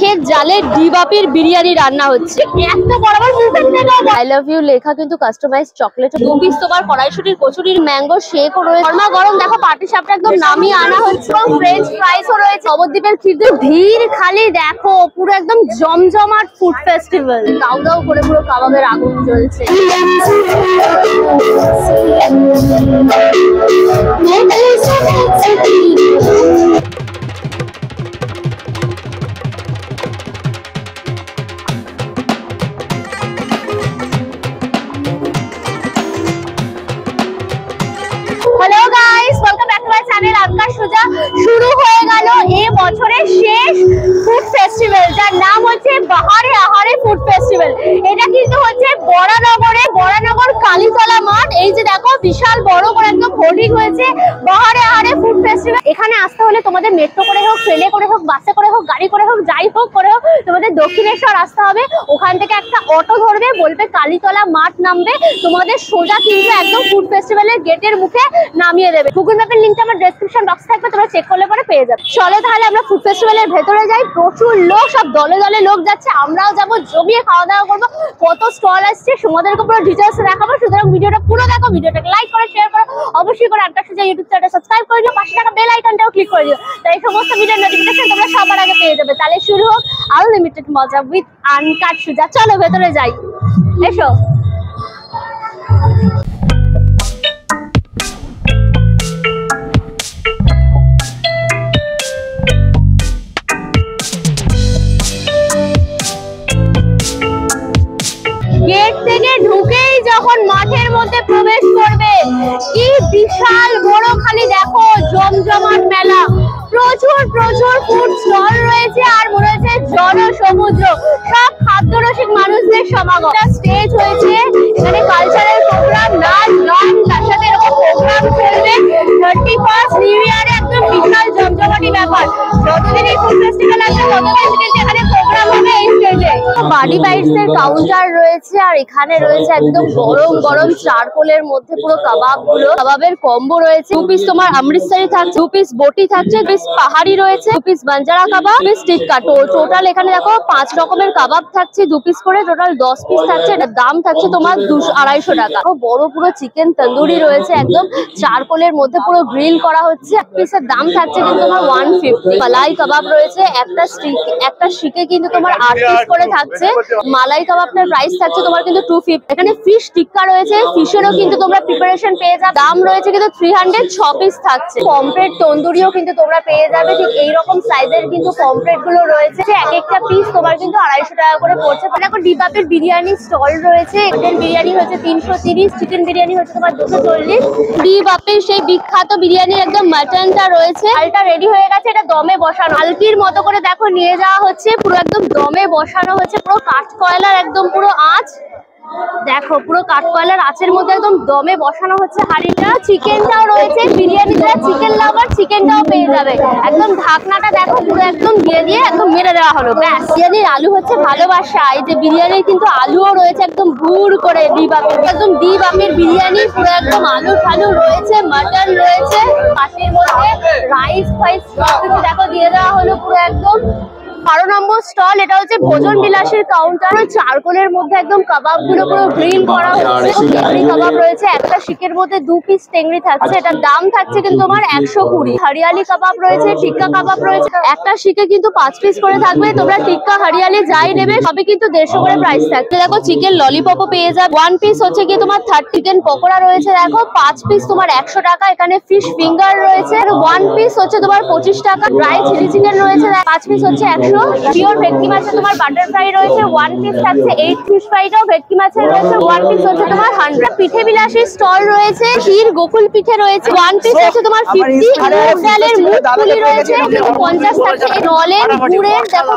খেত জালে ডিবাপির বিরিয়ানি রান্না হচ্ছে। এত বরাবর মুখের থেকে আই লাভ ইউ লেখা কিন্তু কাস্টমাইজ চকলেট, 2 পিস তোমার কড়াইশুটির কচুরির ম্যাঙ্গো শেকও রয়েছে, গরমা গরম দেখো পাটি সাপটা একদম নামিয়ে আনা হচ্ছে, এবং ফ্রেঞ্চ ফ্রাইসও রয়েছে। নবদ্বীপের খিদে ভিড় খালি দেখো, পুরো একদম জমজমাট ফুড ফেস্টিভ্যাল। দাউ দাউ করে পুরো কাবাবের আগুন জ্বলছে। Hello guys, welcome back to my channel আনকা সুজা। শুরু হয়ে গেল এই বছরের শেষ ফুড ফেস্টিভ্যাল, যার নাম হচ্ছে বাহারে আহারে ফুড ফেস্টিভ্যাল। এটা কিন্তু হচ্ছে বরানগর কালীতলা মাঠ। এই যে দেখো বিশাল বড় করে একদম হোর্ডিং হয়েছে বাহারে আহারে ফুড ফেস্টিভ্যাল। এখানে আসতে হলে তোমাদের মেট্রো করে হোক, ট্রেনে করে হোক, বাসে করে হোক, গাড়ি করে হোক, যাই হোক করে হোক তোমাদের দক্ষিণেশ্বর আসতে হবে। ওখান থেকে একটা অটো ধরবে, বলবে কালীতলা মাঠ নামবে, তোমাদের সোজা কিন্তু একদম ফুড ফেস্টিভ্যালের গেটের মুখে নামিয়ে দেবে। গুগল ম্যাপের লিংকটা আমার ডেসক্রিপশন বক্সে থাকবে, তোমরা চেক করলে পরে পেয়ে যাবে। চলো তাহলে আমরা ফুড ফেস্টিভ্যালের ভেতরে যাই। প্রচুর লোক, সব দলে দলে লোক যাচ্ছে, আমরাও যাবো, জমিয়ে খাওয়া দাওয়া করবো। কত স্টল আসছে তোমাদেরকে পুরো ডিটেইলস দেখাবো, সুতরাং ভিডিওটা পুরো দেখো। ভিডিওটাকে লাইক করে শেয়ার করো, অবশ্যই করে আনকা সুজা ইউটিউব চ্যানেলটা সাবস্ক্রাইব করে দিও, পাশে থাকা বেল আইকনটাও ক্লিক করে দিও, তাই সমস্ত ভিডিওর নোটিফিকেশন তোমরা সবার আগে পেয়ে যাবে। তাহলে শুরু হোক আনলিমিটেড মজা উইথ আনকা সুজা। চলো ভেতরে যাই, এসো। গেট থেকে ঢুকেই যখন মাঠের মধ্যে প্রবেশ করবে, কি বিশাল বড় খালি দেখো জমজমাট মেলা। প্রচুর ফুড স্টল রয়েছে, আর মনে হচ্ছে জনসমুদ্র, সব খাদ্যরসিক মানুষদের সমাগম। স্টেজ হয়েছে, এখানে কালচারাল প্রোগ্রাম, নাচ গান, তার সাথে এরকম প্রোগ্রাম চলবে। 31st নিউ ইয়ারে একদম বিশাল জমজমাটি ব্যাপার। যতদিন এই ফুড ফেস্টিভ্যাল আছে ততদিন কিন্তু এখানে প্রোগ্রাম হবে এই স্টেজে। বাডি বাইটস এর কাউন্টার রয়েছে, আর এখানে রয়েছে একদম গরম গরম চারকোলের মধ্যে পুরো কাবাব গুলো, কাবাবের কম্বো রয়েছে। 2 পিস তোমার অমৃতসরি থাকছে, 2 পিস বটি থাকছে, 2 পিস পাহাড়ি রয়েছে, 2 পিস বাঞ্জারা কাবাব, 2 পিস টিক্কা। টোটাল এখানে দেখো 5 রকমের কাবাব থাকছে, 2 পিস করে টোটাল 10 পিস থাকছে। এটার দাম থাকছে তোমার 200-250 টাকা। বড় পুরো চিকেন তন্দুরি রয়েছে, একদম চারকোলের মধ্যে পুরো গ্রিল করা হচ্ছে। এক পিসের দাম থাকছে কিন্তু তোমার 150। মালাই কাবাব রয়েছে, একটা শিকে কিন্তু তোমার 8 পিস করে থাকছে। মালাই কাবাবটার প্রাইস থাকছে তোমার কিন্তু 250। এখানে ফিশ টিক্কা রয়েছে, ফিশেরও কিন্তু তোমরা প্রিপারেশন পেয়ে যাবে, দাম রয়েছে কিন্তু 300, 6 পিস থাকছে। পমফ্রেট তন্দুরিও কিন্তু তোমরা পেয়ে যাবে, ঠিক এইরকম সাইজের কিন্তু পমফ্রেট গুলো রয়েছে। এক একটা পিস তোমার কিন্তু 250 টাকা করে পড়ছে। দেখো ডিবাপির বিরিয়ানি স্টল রয়েছে, চিকেন বিরিয়ানি হচ্ছে 330, চিকেন বিরিয়ানি হচ্ছে তোমার 240। ডিবাপির সেই বিখ্যাত বিরিয়ানির একদম মাটনটা রয়েছে, আলটা রেডি হয়ে গেছে, এটা দমে বসানো, হালকির মতো করে দেখো নিয়ে যাওয়া হচ্ছে, পুরো একদম দমে বসানো হচ্ছে, পুরো কাঠ কয়লার একদম পুরো আঁচ দেখো, পুরো কাঠকয়লার আঁচের মধ্যে একদম দমে বসানো হচ্ছে হাঁড়িটা। চিকেনটাও রয়েছে, বিরিয়ানি যারা চিকেন লাভার চিকেনটাও পেয়ে যাবে। একদম ঢাকনাটা দেখো পুরো একদম দিয়ে একদম মেরে দেওয়া হলো, ব্যাস। বিরিয়ানির আলু হচ্ছে ভালোবাসা। এই যে বিরিয়ানির কিন্তু আলুও রয়েছে একদম ভুর করে, ডিবাপির একদম ডিবাপির বিরিয়ানি, পুরো একদম আলু ফালু রয়েছে, মাটন রয়েছে, পাটির মধ্যে রাইস ফাইস সবকিছু দেখো দিয়ে দেওয়া হলো পুরো একদম। 12 নম্বর স্টল, এটা হচ্ছে ভোজন বিলাসীর কাউন্টার। চারকোলের মধ্যে একদম কাবাব গুলো পুরো গ্রিল করা হচ্ছে। টেংরি কাবাব রয়েছে, একটা শিকের মধ্যে 2 পিস টেংরি থাকছে, এটার দাম থাকছে কিন্তু তোমার 120। হরিয়ালি কাবাব রয়েছে, টিক্কা কাবাব রয়েছে, একটা শিকে কিন্তু 5 পিস করে থাকবে। তোমরা টিক্কা হরিয়ালি যাই নেবে সবই কিন্তু 150 করে প্রাইস থাকছে। দেখো চিকেন ললিপপও পেয়ে যাবে, 1 পিস হচ্ছে কি তোমার 30। চিকেন পকোড়া রয়েছে দেখো, 5 পিস তোমার 100 টাকা। এখানে ফিশ ফিঙ্গার রয়েছে, 1 পিস হচ্ছে তোমার 25 টাকা। ড্রাই চিলি চিকেন রয়েছে, 5 পিস হচ্ছে 100। পিওর ভেটকি মাছের তোমার বাটার ফ্রাই রয়েছে, 1 পিস থাকছে। 8 ফিশ ফ্রাইটাও ভেটকি মাছের রয়েছে, 1 পিস হচ্ছে তোমার 100। পিঠে বিলাসী স্টল রয়েছে, ক্ষীর গোকুল পিঠে রয়েছে, 1 পিস হচ্ছে তোমার 50। ডালের মুখপুলি রয়েছে 50 থাকছে। নলেন গুড়ের দেখো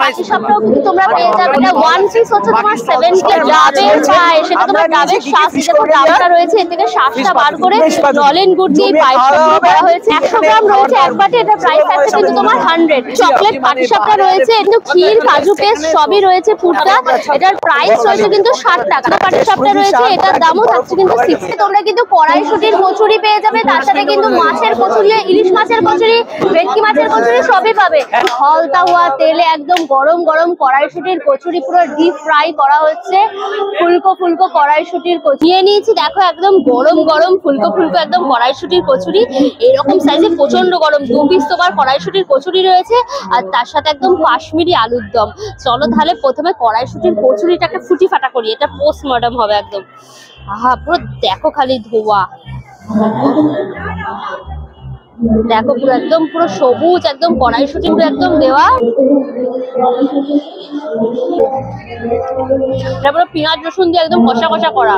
পাটি সাপটাও কিন্তু তোমরা পেয়ে যাবে, এটা 1 পিস হচ্ছে তোমার 70। ডাবের পায়েস, সেটা তোমার ডাবের শ্বাস, দেখো ডাবটা রয়েছে, এর থেকে শ্বাসটা বার করে নলেন গুড় দিয়ে পায়েসটা করা হয়েছে। 100 গ্রাম রয়েছে এক বাটি, এটা প্রাইস থাকছে কিন্তু তোমার 100। চকলেট পাটি সাপটা রয়েছে, কিন্তু ক্ষীর কাজু পেস্ট সবই রয়েছে ফুডটা। এটার প্রাইস রয়েছে কিন্তু 60 টাকা। পাটি সাপটা রয়েছে, এটার দামও থাকছে কিন্তু 60। তোমরা কিন্তু কড়াইশুটির কচুরি পেয়ে যাবে, তার সাথে কিন্তু মাছের কচুরি, ইলিশ মাছের কচুরি, ভেটকি মাছের কচুরি সবই পাবে। হলতা হওয়া তেলে একদম গরম গরম কড়াইশুটির কচুরি পুরো ডিপ ফ্রাই করা হচ্ছে। ফুলকো ফুলকো কড়াইশুটির কচুরি নিয়ে নিয়েছি, দেখো একদম গরম গরম ফুলকো ফুলকো একদম কড়াইশুটির কচুরি। এরকম সাইজে প্রচন্ড গরম 2 পিস তোমার কড়াইশুটির কচুরি রয়েছে, আর তার সাথে একদম কাশ্মীরি আলুর দম। চলো তাহলে প্রথমে কড়াইশুটির কচুরিটাকে ফুটি ফাটা করি, এটা পোস্টমর্টম হবে একদম। আহা পুরো দেখো খালি ধোয়া, দেখো পুরো একদম পুরো সবুজ একদম কড়াইশুটি পুরো একদম দেওয়া। তারপরে পেঁয়াজ রসুন দিয়ে একদম কষা কষা করা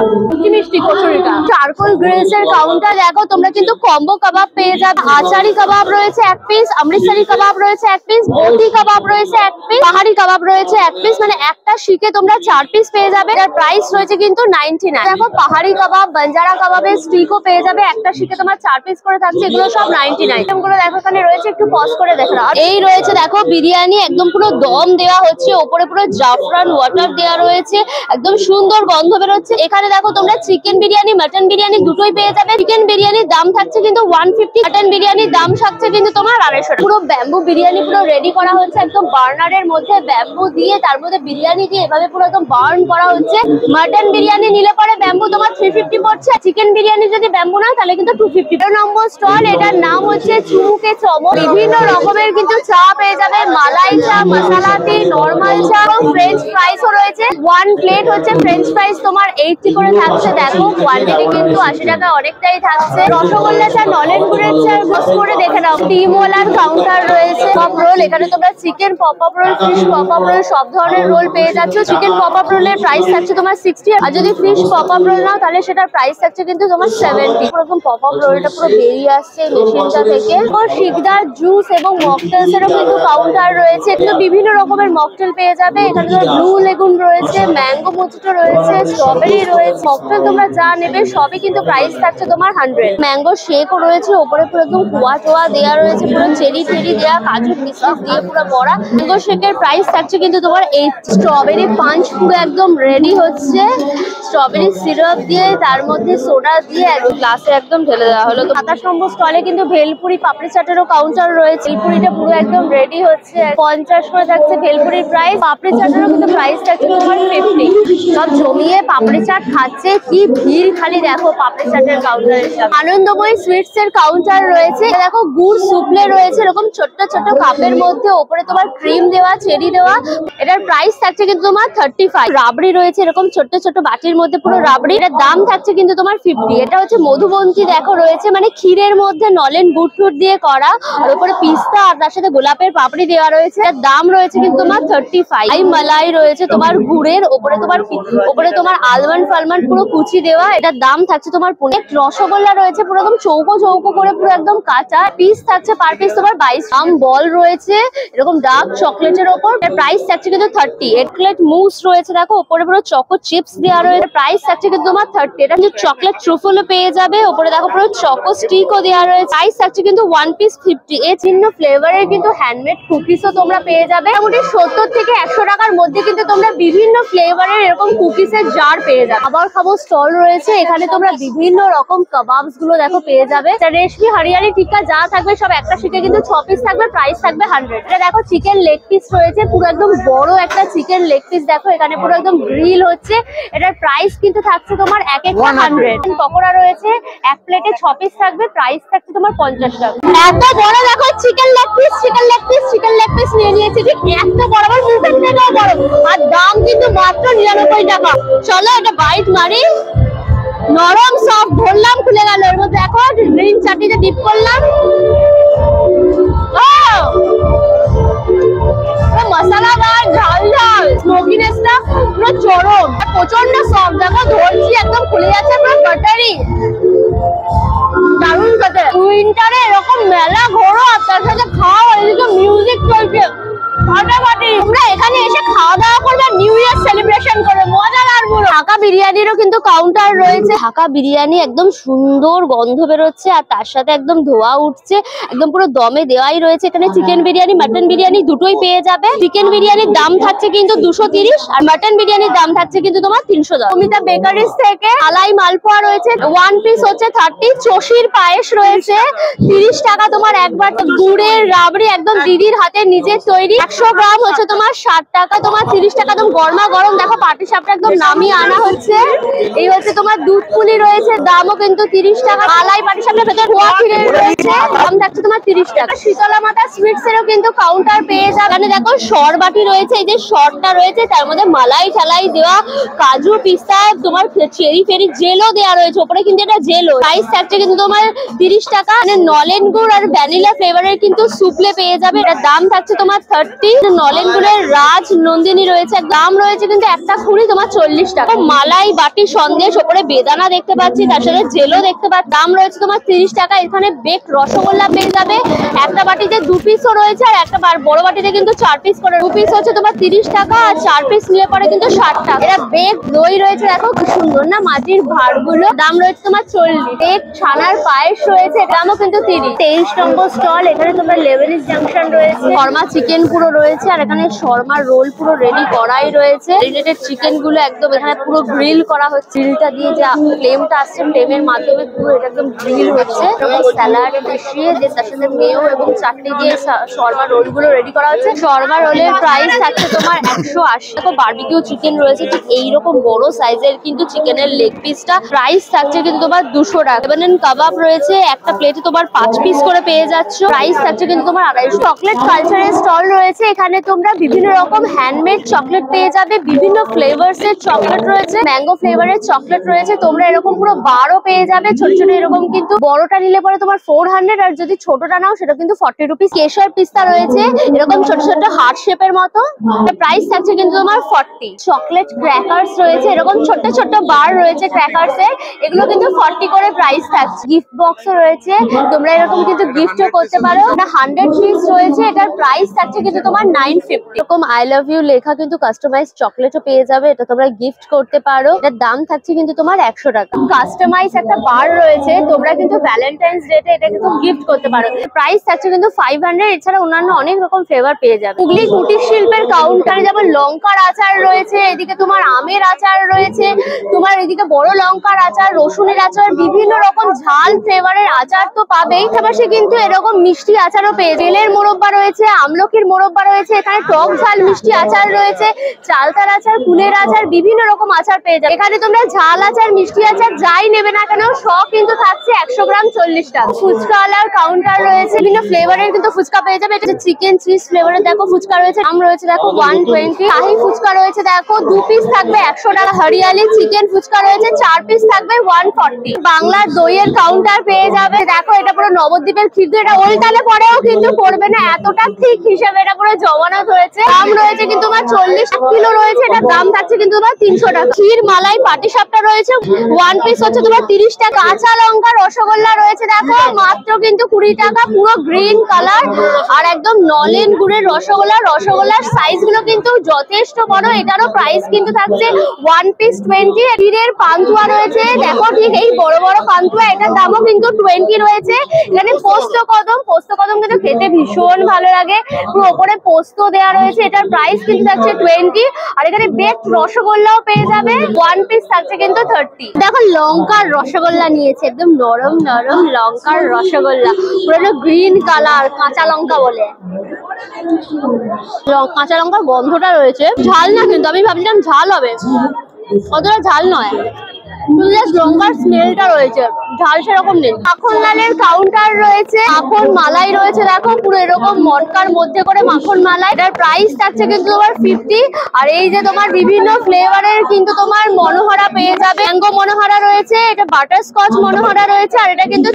মিষ্টি কচুরিটা। চারকোল গ্রিলস এর কাউন্টার দেখো, তোমরা কিন্তু কম্বো কাবাব পেয়ে যাবে। আচারি কাবাব রয়েছে 1 পিস, অমৃতসরি কাবাব রয়েছে 1 পিস, বটি কাবাব রয়েছে 1 পিস, পাহাড়ি কাবাব রয়েছে 1 পিস, মানে একটা শিকে তোমরা 4 পিস পেয়ে যাবে। এর প্রাইস রয়েছে কিন্তু 99। দেখো পাহাড়ি কাবাব, বাঞ্জারা কাবাবের স্টিকও পেয়ে যাবে, একটা শিকে তোমার 4 পিস করে থাকছে, এগুলো সব 99। এগুলো দেখো এখানে রয়েছে, একটু পজ করে দেখো। এই রয়েছে দেখো বিরিয়ানি, একদম পুরো দম দেওয়া হচ্ছে, উপরে পুরো জাফরান ওয়াটার দেওয়া রয়েছে, একদম সুন্দর গন্ধ বেরোচ্ছে। এখানে দেখো তোমরা চিকেন বিরিয়ানি, মাটন বিরিয়ানি দুটোই পেয়ে যাবে। চিকেন বিরিয়ানির দাম থাকছে কিন্তু 150, মাটন বিরিয়ানির দাম থাকছে কিন্তু তোমার 250। পুরো ব্যাম্বু বিরিয়ানি পুরো রেডি করা হচ্ছে, একদম বার্নারের মধ্যে ব্যাম্বু দিয়ে, তার মধ্যে বিরিয়ানি দিয়ে এভাবে পুরো একদম বার্ন করা হচ্ছে। মাটন বিরিয়ানি নিলে পরে ব্যাম্বু তোমার 350 পড়ছে, চিকেন বিরিয়ানি যদি ব্যাম্বু নাও তাহলে কিন্তু 250। নম্বর স্টল, এটার নাম হচ্ছে চুমুকে চমক। বিভিন্ন রকমের কিন্তু চা পেয়ে যাবে, মালাই চা, মশলা টি, নরমাল চা, ফ্রেঞ্চ ফ্রাইসও রয়েছে। 1 প্লেট হচ্ছে ফ্রেঞ্চ ফ্রাইস তোমার 80 করে থাকছে। দেখো কোয়ান্টিটি কিন্তু 80 টাকা অনেকটাই থাকছে। রসগোল্লা চা, নলেন গুড়ের চা বস করে দেখে নাও। টিমওয়ালার কাউন্টার রয়েছে। পপ রোল, এখানে তোমরা chicken pop up role, fish pop up role সব ধরনের রোল পেয়ে যাচ্ছ। চিকেন পপ আপ রোলের প্রাইস থাকছে তোমার 60, আর যদি ফিশ পপ আপ রোল নাও তাহলে সেটার প্রাইস থাকছে কিন্তু তোমার 70। এরকম পপ আপ রোলটা পুরো বেরিয়ে আসছে মেশিনটা থেকে। শিকদার জুস এবং মকটেলস এরও কিন্তু কাউন্টার রয়েছে, কিন্তু বিভিন্ন রকমের মকটেল পেয়ে যাবে। এখানে ব্লু লেগুন রয়েছে, ম্যাঙ্গো মোজিটো রয়েছে, স্ট্রবেরি রয়েছে। মকটেল তোমরা যা নেবে সবই কিন্তু প্রাইস থাকছে তোমার 100। ম্যাঙ্গো শেকও রয়েছে, ওপরে পুরো একদম কুয়া টোয়া দেওয়া রয়েছে, পুরো চেরি টেরি দেওয়া, কাজু কিশমিশ দিয়ে পুরো ভরা। ম্যাঙ্গো শেকের প্রাইস থাকছে কিন্তু তোমার 8। স্ট্রবেরি পাঞ্চ পুরো একদম রেডি হচ্ছে, স্ট্রবেরি সিরাপ দিয়ে তার মধ্যে সোডা দিয়ে গ্লাসে একদম ঢেলে দেওয়া হলো। 27 নম্বর স্টলে কিন্তু ভেলপুরি পাপড়ি চাটেরও কাউন্টার রয়েছে। ভেলপুরিটা পুরো একদম রেডি হচ্ছে, 50 করে থাকছে ভেলপুরির প্রাইস। পাপড়ি চাটেরও কিন্তু প্রাইস থাকছে তোমার 50। সব জমিয়ে পাপড়ি চাট খাচ্ছে, কি ভিড় খালি দেখো পাপড়ি চাটের কাউন্টারের সামনে। আনন্দময়ী সুইটস এর কাউন্টার রয়েছে, দেখো গুড় সুপলে রয়েছে এরকম ছোট্ট ছোট্ট কাপের মধ্যে, ওপরে তোমার ক্রিম দেওয়া, চেরি দেওয়া। এটার প্রাইস থাকছে কিন্তু তোমার 35। রাবড়ি রয়েছে এরকম ছোট্ট ছোট্ট বাটির মধ্যে পুরো রাবড়ি, এটার দাম থাকছে কিন্তু তোমার 50। এটা হচ্ছে মধুবন্তী দেখো রয়েছে, মানে ক্ষীরের মধ্যে নলেন গুড় টুট দিয়ে করা, আর উপরে পিস্তা আর তার সাথে গোলাপের পাপড়ি দেওয়া রয়েছে। এর দাম রয়েছে কিন্তু তোমার 35। এই মালাই রয়েছে তোমার গুড়ের, উপরে তোমার আলমন্ড ফালমন্ড পুরো কুচি দেওয়া, এটার দাম থাকছে তোমার 15। রসগোল্লা রয়েছে পুরো একদম চৌকো চৌকো করে, পুরো একদম কাঁচা, পিস থাকছে পার পিস তোমার 22। আম বল রয়েছে এরকম ডার্ক চকলেটের ওপর, এর প্রাইস থাকছে কিন্তু 30। এগপ্লেট মুস রয়েছে দেখো, উপরে পুরো চকো চিপস দেওয়া রয়েছে, প্রাইস থাকছে কিন্তু তোমার 30। এটা কিন্তু চকলেট ট্রুফলও পেয়ে যাবে, উপরে দেখো পুরো চকো স্টিকও দেওয়া রয়েছে, প্রাইস থাকছে কিন্তু 1 পিস 50। এই চিহ্ন ফ্লেভারের কিন্তু হ্যান্ডমেড কুকিজও তোমরা পেয়ে যাবে। মোটামুটি 70 থেকে 100 টাকার মধ্যে কিন্তু তোমরা বিভিন্ন ফ্লেভারের এরকম কুকিজের জার পেয়ে যাবে। আবার খাবো স্টল রয়েছে, এখানে তোমরা বিভিন্ন রকম কাবাবস গুলো দেখো পেয়ে যাবে। রেশমি হরিয়ালি টিক্কা যা থাকবে সব একটা শিখে কিন্তু 6 পিস থাকবে, প্রাইস থাকবে 100। এটা দেখো চিকেন লেগ পিস রয়েছে, পুরো একদম বড় একটা চিকেন লেগ পিস দেখো, এখানে পুরো একদম গ্রিল হচ্ছে। এটার প্রাইস কিন্তু থাকছে তোমার এক একটা 100। পকোড়া রয়েছে, এক প্লেটে 6 পিস থাকবে, প্রাইস থাকছে তোমার 50 টাকা। এত বড় দেখো chicken leg piece, chicken leg piece, chicken leg piece নিয়ে নিয়েছি, ঠিক এত বড়, আমার মুখের থেকেও বড়, আর দাম কিন্তু মাত্র 99 টাকা। চলো এটা বাইট মারি, নরম সফট, ধরলাম খুলে গেল। এর মধ্যে দেখো গ্রিন চাটনিতে ডিপ করলাম, মশলাদার ঝাল ঝাল, স্মোকিনেসটা পুরো চরম, প্রচন্ড সফট। দেখো ধরছি একদম খুলে যাচ্ছে, পুরো বাটারি, দারুণ খেতে। উইন্টারে এরকম মেলা ঘোরো আর তার সাথে খাও, এদিকে মিউজিক চলছে ফাটাফাটি। তোমরা এখানে এসে খাওয়া দাওয়া করবে, নিউ ইয়ার সেলিব্রেশন করবে, মজা লাগবে। ঢাকা বিরিয়ানিরও কিন্তু কাউন্টার রয়েছে। ঢাকা বিরিয়ানি একদম সুন্দর গন্ধ বেরোচ্ছে, আর তার সাথে একদম ধোয়া উঠছে, একদম পুরো দমে দেওয়াই রয়েছে। এখানে চিকেন বিরিয়ানি, মাটন বিরিয়ানি দুটোই পেয়ে যাবে। চিকেন বিরিয়ানির দাম থাকছে কিন্তু 230, আর মাটন বিরিয়ানির দাম থাকছে কিন্তু তোমার 310। অমিতা বেকারিজ থেকে আলাই মালপোয়া রয়েছে, 1 পিস হচ্ছে 30। চষির পায়েস রয়েছে 30 টাকা তোমার একবার। গুড়ের রাবড়ি একদম দিদির হাতে নিজের তৈরি, 100 গ্রাম হচ্ছে তোমার 60 টাকা, তোমার 30 টাকা। একদম গরমা গরম দেখো পাটিসাপটা একদম নামিয়ে আনা হচ্ছে। এই হচ্ছে তোমার দুধ পুলি রয়েছে, দামও কিন্তু 30 টাকা। মালাই পাটিসাপটার ভেতর খোয়া ক্ষীর রয়েছে, দাম থাকছে তোমার 30 টাকা। শীতলা মাতা সুইটস এরও কিন্তু কাউন্টার পেয়ে যাবে। এখানে দেখো সরবাটি রয়েছে, এই যে শরটা রয়েছে তার মধ্যে মালাই ঠালাই দেওয়া, কাজু পিস্তা, তোমার চেরি ফেরি জেলও দেওয়া রয়েছে উপরে, কিন্তু এটা জেলও। প্রাইস থাকছে কিন্তু তোমার 30 টাকা। মানে নলেন গুড় আর ভ্যানিলা ফ্লেভারের কিন্তু সুপলে পেয়ে যাবে, এটার দাম থাকছে তোমার 30। নলেন গুড়ের রাজ নন্দিনী রয়েছে, দাম রয়েছে কিন্তু একটা খুঁড়ি তোমার 40 টাকা। মালাই বাটি সন্দেশ, ওপরে বেদানা দেখতে পাচ্ছি, তার সাথে জেলও দেখতে পাচ্ছি, দাম রয়েছে তোমার 30 টাকা। এখানে বেক রসগোল্লা পেয়ে যাবে, একটা বাটিতে 2 পিসও রয়েছে, আর একটা বড় বাটিতে কিন্তু 4 পিস করে। 2 পিস হচ্ছে তোমার 30 টাকা, আর 4 পিস নিলে পরে কিন্তু 60 টাকা। এটা বেক দই রয়েছে, দেখো কি সুন্দর না মাটির ভাঁড়গুলো, দাম রয়েছে তোমার 40। বেক ছানার পায়েস রয়েছে, দামও কিন্তু 30। 23 নম্বর স্টল, এখানে তোমার লেভেলিস জাংশন রয়েছে, শর্মা চিকেন পুরো রয়েছে, আর এখানে শর্মা রোল পুরো রেডি করাই রয়েছে। রেডিটেড চিকেন গুলো একদম এখানে পুরো গ্রিল করা হচ্ছে, গ্রিলটা দিয়ে যে ফ্লেমটা আসছে, ফ্লেমের মাধ্যমে পুরো এটা একদম গ্রিল হচ্ছে। স্যালাড মিশিয়ে যে তার সাথে মেয়ো এবং চাটনি দিয়ে শর্মা রোল গুলো রেডি করা হচ্ছে। শর্মা রোলের প্রাইস থাকছে তোমার 180। দেখো বারবিকিউ চিকেন রয়েছে, ঠিক এইরকম বড় সাইজের কিন্তু চিকেনের লেগ পিসটা, প্রাইস থাকছে কিন্তু তোমার 200 টাকা। লেবানন কাবাব রয়েছে, একটা প্লেটে তোমার 5 পিস করে পেয়ে যাচ্ছ, প্রাইস থাকছে কিন্তু তোমার 250। চকলেট কালচারের স্টল রয়েছে, এখানে তোমরা বিভিন্ন রকম হ্যান্ডমেড চকলেট পেয়ে যাবে, বিভিন্ন ফ্লেভার্স এর চকলেট রয়েছে, ম্যাঙ্গো ফ্লেভারের চকলেট রয়েছে, তোমরা এরকম পুরো বারও পেয়ে যাবে ছোট ছোট এরকম, কিন্তু বড়টা নিলে পরে তোমার 400, আর যদি ছোটটা নাও সেটা কিন্তু 40 রুপিস। কেশর পিস্তা রয়েছে এরকম ছোট ছোট হার্ট শেপের মতো, প্রাইস থাকছে কিন্তু তোমার 40। চকলেট ক্র্যাকার্স রয়েছে, এরকম ছোট ছোট বার রয়েছে ক্র্যাকার্স এর, এগুলো কিন্তু 40 করে প্রাইস থাকছে। গিফট বক্সও রয়েছে, তোমরা এরকম কিন্তু গিফটও করতে পারো। এটা 100 পিস রয়েছে, এটার প্রাইস থাকছে কিন্তু তোমার 950। এরকম আই লাভ ইউ লেখা কিন্তু কাস্টমাইজ চকলেটও পেয়ে যাবে, এটা তোমরা গিফট করতে পারো, এটার দাম থাকছে কিন্তু তোমার 100 টাকা। কাস্টমাইজ একটা বার রয়েছে, তোমরা কিন্তু ভ্যালেন্টাইন্স ডে তে এটা কিন্তু গিফট করতে পারো, প্রাইস থাকছে কিন্তু 500। এছাড়া অন্যান্য অনেক রকম ফ্লেভার পেয়ে যাবে। হুগলি কুটির শিল্পের কাউন্টারে যেমন লঙ্কার আচার রয়েছে, এদিকে তোমার আমের আচার রয়েছে, তোমার এদিকে বড় লঙ্কার আচার, রসুনের আচার, বিভিন্ন রকম ঝাল ফ্লেভারের আচার তো পাবেই, পাশাপাশি কিন্তু এরকম মিষ্টি আচারও পেয়ে। বেলের মোরব্বা রয়েছে, আমলকির মোরব্বা রয়েছে, এখানে টক ঝাল মিষ্টি আচার রয়েছে, চালতার আচার, কুলের আচার, বিভিন্ন রকম আচার পেয়ে যাবে। এখানে তোমরা ঝাল আচার, মিষ্টি আচার যাই নেবে না কেন সব কিন্তু থাকছে 100 গ্রাম 40 টাকা। ফুচকাওয়ালার কাউন্টার রয়েছে, বিভিন্ন ফ্লেভারের কিন্তু ফুচকা পেয়ে যাবে। এটা চিকেন চিজ ফ্লেভারের দেখো ফুচকা রয়েছে, আম রয়েছে দেখো 120। শাহি ফুচকা রয়েছে দেখো 2 পিস থাকবে 100 টাকা। হরিয়ালি চিকেন ফুচকা রয়েছে 4 পিস থাকবে 140। বাংলার দইয়ের কাউন্টার পেয়ে যাবে, দেখো এটা পুরো নবদ্বীপের ক্ষীর, এটা ওলটালে পরেও কিন্তু পড়বে না, এতটা ঠিক হিসেবে এটা পুরো জমানত হয়েছে। দাম রয়েছে কিন্তু তোমার 40 কিলো রয়েছে, এটার দাম থাকছে কিন্তু তোমার 300 টাকা। ক্ষীর মালাই পাটিসাপটা রয়েছে 1 পিস হচ্ছে তোমার 30 টাকা। কাঁচা লঙ্কা রসগোল্লা রয়েছে দেখো মাত্র কিন্তু 20 টাকা, পুরো গ্রিন কালার, আর একদম নলেন গুড়ের রসগোল্লা। রসগোল্লার সাইজ গুলো কিন্তু যথেষ্ট বড়, এটারও প্রাইস কিন্তু থাকছে 1 পিস 20। ক্ষীরের পান্তুয়া রয়েছে দেখো, ঠিক এই বড় বড় পান্তুয়া, এটার দামও কিন্তু 20 রয়েছে। এখানে পোস্ত কদম কিন্তু খেতে ভীষণ ভালো লাগে, পুরো ওপরে পোস্ত দেওয়া রয়েছে, এটার প্রাইস কিন্তু থাকছে 20। আর এখানে বেকড রসগোল্লাও পেয়ে যাবে, 1 পিস থাকছে কিন্তু 30। দেখো লঙ্কার রসগোল্লা নিয়েছে, একদম নরম নরম লঙ্কার রসগোল্লা, পুরো গ্রিন কালার, কাঁচা লঙ্কা বলে, কাঁচা লঙ্কার গন্ধটা রয়েছে, ঝাল না কিন্তু, আমি ভাবছিলাম ঝাল হবে, অতটা ঝাল নয়, লঙ্কার স্মেলটা রয়েছে, ঝাল সেরকম নেই। মাখন লালের কাউন্টার রয়েছে, মাখন মালাই রয়েছে দেখো, পুরো এরকম মটকার মধ্যে করে মাখন মালাই, এটার প্রাইস থাকছে কিন্তু তোমার 50। আর এই যে তোমার বিভিন্ন ফ্লেভারের কিন্তু তোমার মনোহরা পেয়ে যাবে, ম্যাঙ্গো মনোহরা রয়েছে, এটা বাটার স্কচ মনোহরা রয়েছে, আর এটা কিন্তু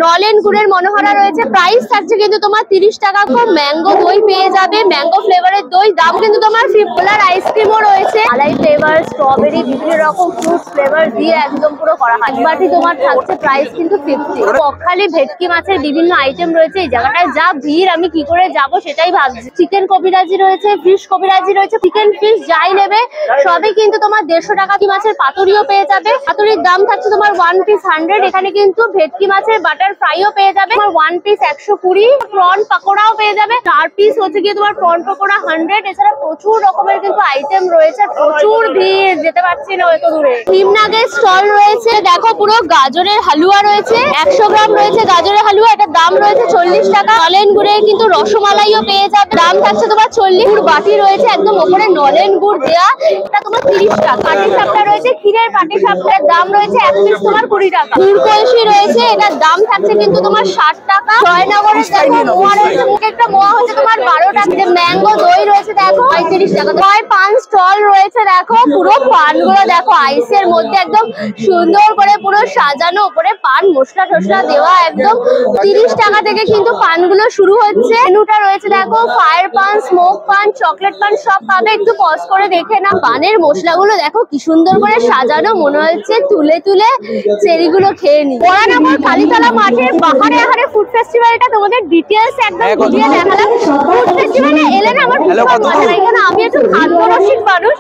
নলেন গুড়ের মনোহরা রয়েছে, প্রাইস থাকছে কিন্তু তোমার 30 টাকা। ম্যাঙ্গো দই পেয়ে যাবে, ম্যাঙ্গো ফ্লেভারের দই, দাম কিন্তু তোমার 50। আইসক্রিমও রয়েছে, মালাই ফ্লেভার, স্ট্রবেরি, বিভিন্ন রকম ফ্রুট ফ্লেভার দিয়ে একদম পুরো করা হয়। বাটি তোমার থাকছে প্রাইস কিন্তু 50। বকখালি ভেটকি মাছের বিভিন্ন আইটেম রয়েছে। এই জায়গাটায় যা ভিড়, আমি কি করে যাব সেটাই ভাবছি। চিকেন কবিরাজি রয়েছে, ফিশ কবিরাজি রয়েছে, চিকেন ফিশ যাই নেবে সবই কিন্তু তোমার 150 টাকা। কি মাছের পাতুরিও পেয়ে যাবে, পাতুরির দাম থাকছে তোমার 1 পিস 100। এখানে কিন্তু ভেটকি মাছের বাটার ফ্রাইও পেয়ে যাবে তোমার 1 পিস 120। প্রন পাকোড়াও পেয়ে যাবে, 4 পিস হচ্ছে গিয়ে তোমার প্রন পাকোড়া 100। এছাড়া প্রচুর রকমের কিন্তু আইটেম রয়েছে, প্রচুর ভিড়, যেতে পারছি না এত দূরে। হিমনাগের স্টল রয়েছে, দেখো পুরো গাজরের হালুয়া রয়েছে, 100 গ্রাম রয়েছে গাজরের হালুয়া, এটার দাম রয়েছে 40 টাকা। নলেন গুড়ের কিন্তু রসমালাইও পেয়ে যাবে, দাম থাকছে তোমার 40। গুড় বাটি রয়েছে একদম ওপরে নলেন গুড় দেয়া, এটা তোমার 30 টাকা। পাটি সাপটা রয়েছে, ক্ষীরের পাটি সাপটার দাম রয়েছে 1 পিস তোমার 20 টাকা। গুড় কলসি রয়েছে, এটার দাম থাকছে কিন্তু তোমার 60 টাকা। জয়নগরের দেখো মোয়া রয়েছে, মুখে একটা মোয়া হচ্ছে তোমার 12 টাকা। ম্যাঙ্গো দই রয়েছে দেখো 35 টাকা। দই পান স্টল রয়েছে, দেখো পুরো পানগুলো দেখো আইসের মধ্যে একদম সুন্দর করে পুরো সাজানো, উপরে পান মশলা টসলা দেওয়া, একদম 30 টাকা থেকে কিন্তু পানগুলো শুরু হচ্ছে। মেনুটা রয়েছে দেখো, ফায়ার পান, স্মোক পান, চকলেট পান সব পাবে। একটু পজ করে দেখে না, পানের মশলাগুলো দেখো কি সুন্দর করে সাজানো, মনে হচ্ছে তুলে তুলে চেরিগুলো খেয়ে নি। বরানগর কালীতলা মাঠের বাহারে আহারে ফুড ফেস্টিভ্যালটা তোমাদের ডিটেইলস একদম বুঝিয়ে দেখালাম। ফুড ফেস্টিভ্যালে এলে না আমার ভীষণ মজা লাগে, এখানে আমি একটু খাদ্যরসিক মানুষ,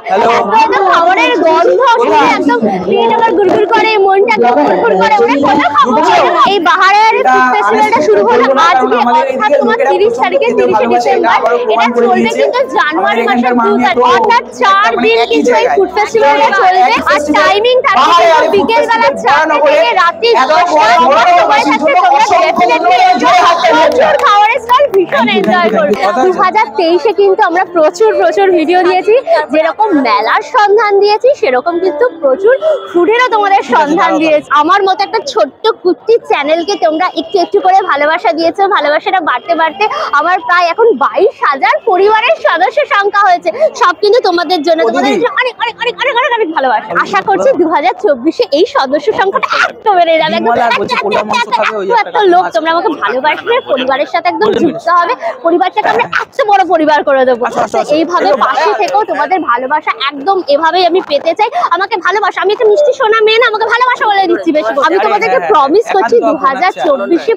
একদম খাবারের গন্ধ শুনে একদম পেট আমার গুড়গুড় করে, মনটা একদম ফুরফুর করে, ওরে কত খাবো। এই বাহারে আহারে ফুড ফেস্টিভ্যালটা শুরু হলো আজকে, অর্থাৎ তোমার 30 তারিখে 30শে ডিসেম্বর। এটা চলবে কিন্তু জানুয়ারি মাসের 2 তারিখ, অর্থাৎ 4 দিন কিন্তু এই ফুড ফেস্টিভ্যালটা চলবে। আর টাইমিং থাকছে বিকেল বেলা 4টা থেকে রাত্রি 10টা। সময় থাকছে, তোমরা ডেফিনেটলি এনজয় করতে, প্রচুর খাবারের স্টল ভীষণ এনজয় করবে। 2023-এ কিন্তু আমরা প্রচুর ভিডিও দিয়েছি, যেরকম মেলার সন্ধান দিয়েছি সেরকম কিন্তু প্রচুর ফুডেরও তোমাদের সন্ধান দিয়েছি। আমার মতো একটা ছোট্ট কুট্টি চ্যানেলকে তোমরা একটু একটু করে ভালোবাসা দিয়েছো, ভালোবাসাটা বাড়তে বাড়তে আমার প্রায় এখন 22,000 পরিবারের সদস্য সংখ্যা হয়েছে। সব কিন্তু তোমাদের জন্য, তোমাদের অনেক অনেক অনেক অনেক অনেক অনেক ভালোবাসা। আশা করছি 2024-এ এই সদস্য সংখ্যাটা একটু বেড়ে যাবে, এত লোক তোমরা আমাকে ভালোবাসবে, পরিবারের সাথে একদম যুক্ত হবে, পরিবারটাকে আমরা এত বড় পরিবার করে দেবো। এইভাবে পাশে থেকেও তোমাদের ভালোবাসা একদম এভাবেই আমি পেতে চাই। আমাকে ভালোবাসা, আমি একটা মিষ্টি সোনা মেয়ে না, আমাকে ভালোবাসা বলে দিচ্ছি বেশি। আমি তোমাদেরকে প্রমিস করছি 2024-এ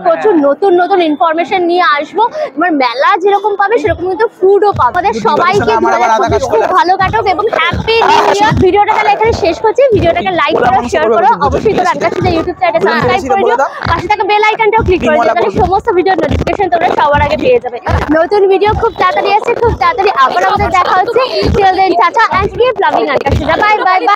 প্রচুর নতুন নতুন ইনফরমেশন নিয়ে আসবো। তোমার মেলা যেরকম পাবে সেরকম কিন্তু ফুডও পাবে। আমাদের সবাইকে 2025 খুব ভালো কাটুক এবং হ্যাপি নিউ ইয়ার। ভিডিওটা তাহলে এখানে শেষ করছি। ভিডিওটাকে লাইক করো, শেয়ার করো, অবশ্যই তোমরা আনকাশিদা ইউটিউব চ্যানেলটা সাবস্ক্রাইব করে দিও, পাশে থাকা বেল আইকনটাও ক্লিক করে দিও, তাহলে সমস্ত ভিডিওর নোটিফিকেশন তোমরা সবার আগে পেয়ে যাবে। নতুন ভিডিও খুব তাড়াতাড়ি আসছে, খুব তাড়াতাড়ি আবার আমাদের দেখা হচ্ছে। Till then tata and keep loving আনকাশিদা। Bye by.